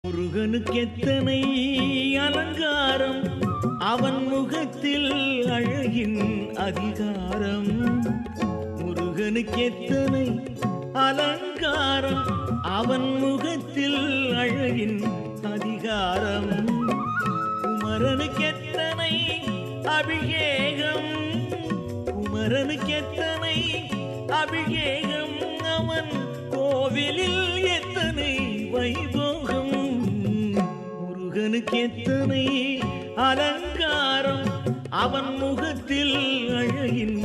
முருகனுக்கு எத்தனை அலங்காரம், அவன் முகத்தில் அழகின் அதிகாரம். முருகனுக்கு எத்தனை அலங்காரம், அவன் முகத்தில் அழகின் அதிகாரம். குமரனுக்கு எத்தனை அபிஷேகம், குமரனுக்கு எத்தனை அபிஷேகம், அவன் கோவிலில் எத்தனை வைபோகம். முருகனுக்கு எத்தனை அலங்காரம், அவன் முகத்தில் அழகின்